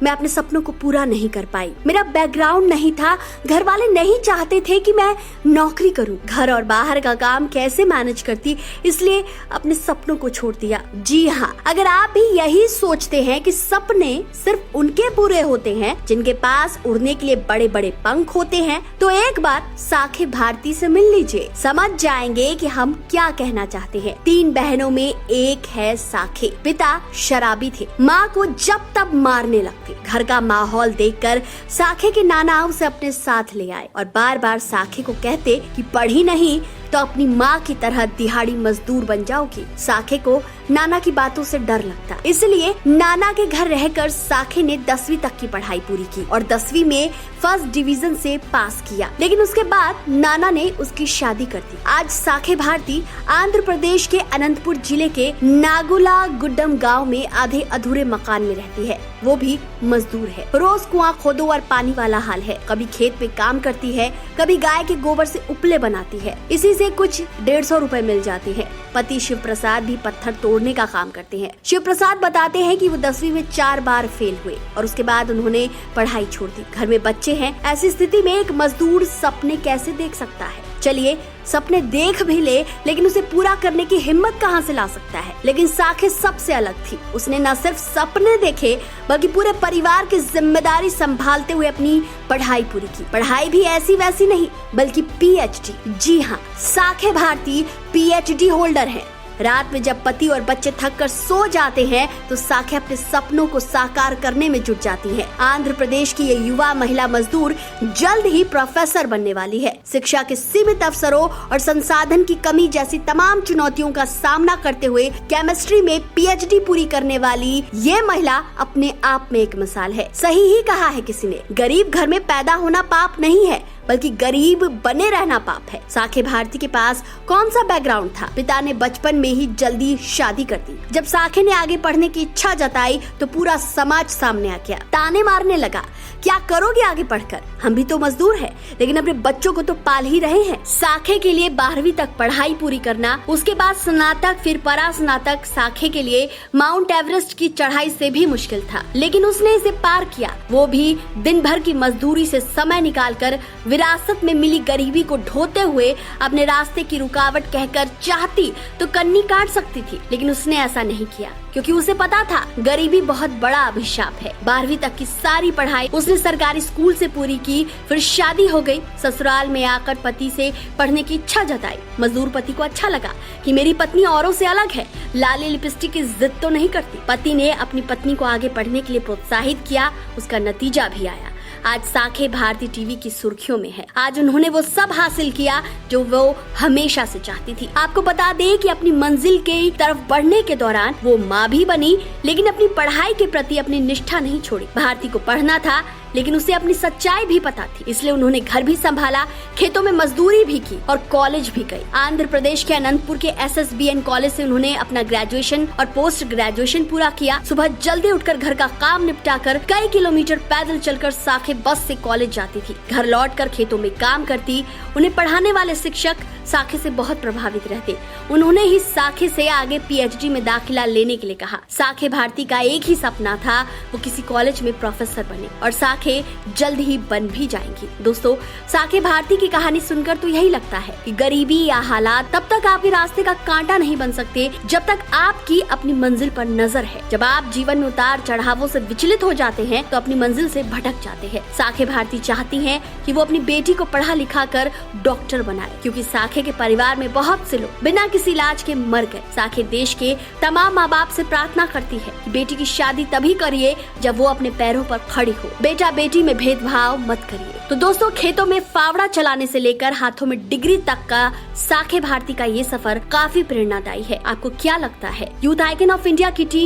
मैं अपने सपनों को पूरा नहीं कर पाई। मेरा बैकग्राउंड नहीं था, घर वाले नहीं चाहते थे कि मैं नौकरी करूं। घर और बाहर का काम कैसे मैनेज करती, इसलिए अपने सपनों को छोड़ दिया। जी हाँ, अगर आप भी यही सोचते हैं कि सपने सिर्फ उनके पूरे होते हैं जिनके पास उड़ने के लिए बड़े बड़े पंख होते हैं, तो एक बार साखे भारती से मिल लीजिए, समझ जाएंगे कि हम क्या कहना चाहते हैं। 3 बहनों में एक है साखे। पिता शराबी थे, माँ को जब तब मारने लगते। घर का माहौल देखकर साखे के नाना उसे अपने साथ ले आए और बार बार साखे को कहते कि पढ़ी नहीं तो अपनी माँ की तरह दिहाड़ी मजदूर बन जाओगी। साखे को नाना की बातों से डर लगता, इसलिए नाना के घर रहकर साखे ने 10वीं तक की पढ़ाई पूरी की और 10वीं में फर्स्ट डिवीजन से पास किया। लेकिन उसके बाद नाना ने उसकी शादी कर दी। आज साखे भारती आंध्र प्रदेश के अनंतपुर जिले के नागुला गुड्डम गांव में आधे अधूरे मकान में रहती है। वो भी मजदूर है। रोज कुआं खोदो और पानी वाला हाल है। कभी खेत में काम करती है, कभी गाय के गोबर से उपले बनाती है। इसी से कुछ 150 रुपए मिल जाते हैं। पति शिव प्रसाद भी पत्थर तोड़ने का काम करते हैं। शिव प्रसाद बताते हैं कि वो 10वीं में 4 बार फेल हुए और उसके बाद उन्होंने पढ़ाई छोड़ दी। घर में बच्चे हैं, ऐसी स्थिति में एक मजदूर सपने कैसे देख सकता है। चलिए, सपने देख भी ले, लेकिन उसे पूरा करने की हिम्मत कहां से ला सकता है। लेकिन साखे सबसे अलग थी। उसने न सिर्फ सपने देखे बल्कि पूरे परिवार की जिम्मेदारी संभालते हुए अपनी पढ़ाई पूरी की। पढ़ाई भी ऐसी वैसी नहीं, बल्कि PhD। जी हाँ, साखे भारती PhD होल्डर है। रात में जब पति और बच्चे थक कर सो जाते हैं तो साखे अपने सपनों को साकार करने में जुट जाती है। आंध्र प्रदेश की ये युवा महिला मजदूर जल्द ही प्रोफेसर बनने वाली है। शिक्षा के सीमित अवसरों और संसाधन की कमी जैसी तमाम चुनौतियों का सामना करते हुए केमिस्ट्री में PhD पूरी करने वाली ये महिला अपने आप में एक मिसाल है। सही ही कहा है किसी ने, गरीब घर में पैदा होना पाप नहीं है, बल्कि गरीब बने रहना पाप है। साखे भारती के पास कौन सा बैकग्राउंड था? पिता ने बचपन में ही जल्दी शादी कर दी। जब साखे ने आगे पढ़ने की इच्छा जताई तो पूरा समाज सामने आ गया, ताने मारने लगा। क्या करोगे आगे पढ़कर? हम भी तो मजदूर हैं, लेकिन अपने बच्चों को तो पाल ही रहे हैं। साखे के लिए 12वीं तक पढ़ाई पूरी करना, उसके बाद स्नातक, फिर परास्नातक, साखे के लिए माउंट एवरेस्ट की चढ़ाई से भी मुश्किल था, लेकिन उसने इसे पार किया। वो भी दिन भर की मजदूरी से समय निकालकर विरासत में मिली गरीबी को ढोते हुए अपने रास्ते की रुकावट कहकर चाहती तो कन्नी काट सकती थी, लेकिन उसने ऐसा नहीं किया क्योंकि उसे पता था गरीबी बहुत बड़ा अभिशाप है। 12वीं तक की सारी पढ़ाई उसने सरकारी स्कूल से पूरी की, फिर शादी हो गई। ससुराल में आकर पति से पढ़ने की इच्छा जताई। मजदूर पति को अच्छा लगा कि मेरी पत्नी औरों से अलग है, लाली लिपस्टिक की जिद तो नहीं करती। पति ने अपनी पत्नी को आगे पढ़ने के लिए प्रोत्साहित किया, उसका नतीजा भी आया। आज साखे भारती टीवी की सुर्खियों में है। आज उन्होंने वो सब हासिल किया जो वो हमेशा से चाहती थी। आपको बता दें कि अपनी मंजिल की तरफ बढ़ने के दौरान वो माँ भी बनी, लेकिन अपनी पढ़ाई के प्रति अपनी निष्ठा नहीं छोड़ी। भारती को पढ़ना था, लेकिन उसे अपनी सच्चाई भी पता थी, इसलिए उन्होंने घर भी संभाला, खेतों में मजदूरी भी की और कॉलेज भी गई। आंध्र प्रदेश के अनंतपुर के SSBN कॉलेज से उन्होंने अपना ग्रेजुएशन और पोस्ट ग्रेजुएशन पूरा किया। सुबह जल्दी उठकर घर का काम निपटाकर कई किलोमीटर पैदल चलकर साखे बस से कॉलेज जाती थी। घर लौटकर खेतों में काम करती। उन्हें पढ़ाने वाले शिक्षक साखे से बहुत प्रभावित रहते। उन्होंने ही साखे से आगे PhD में दाखिला लेने के लिए कहा। साखे भारती का एक ही सपना था, वो किसी कॉलेज में प्रोफेसर बने और साखे जल्द ही बन भी जाएंगी। दोस्तों, साखे भारती की कहानी सुनकर तो यही लगता है कि गरीबी या हालात तब तक आपके रास्ते का कांटा नहीं बन सकते जब तक आपकी अपनी मंजिल पर नजर है। जब आप जीवन में उतार चढ़ावों से विचलित हो जाते हैं तो अपनी मंजिल से भटक जाते हैं। साखे भारती चाहती हैं कि वो अपनी बेटी को पढ़ा लिखा कर डॉक्टर बनाए, क्योंकि साखे के परिवार में बहुत से लोग बिना किसी इलाज के मर गए। साखे देश के तमाम माँ बाप से प्रार्थना करती है कि बेटी की शादी तभी करिए जब वो अपने पैरों पर खड़ी हो। बेटा बेटी में भेदभाव मत करिए। तो दोस्तों, खेतों में फावड़ा चलाने से लेकर हाथों में डिग्री तक का साखे भारती का ये सफर काफी प्रेरणादायी है। आपको क्या लगता है? यूथ आइकन ऑफ इंडिया की टीम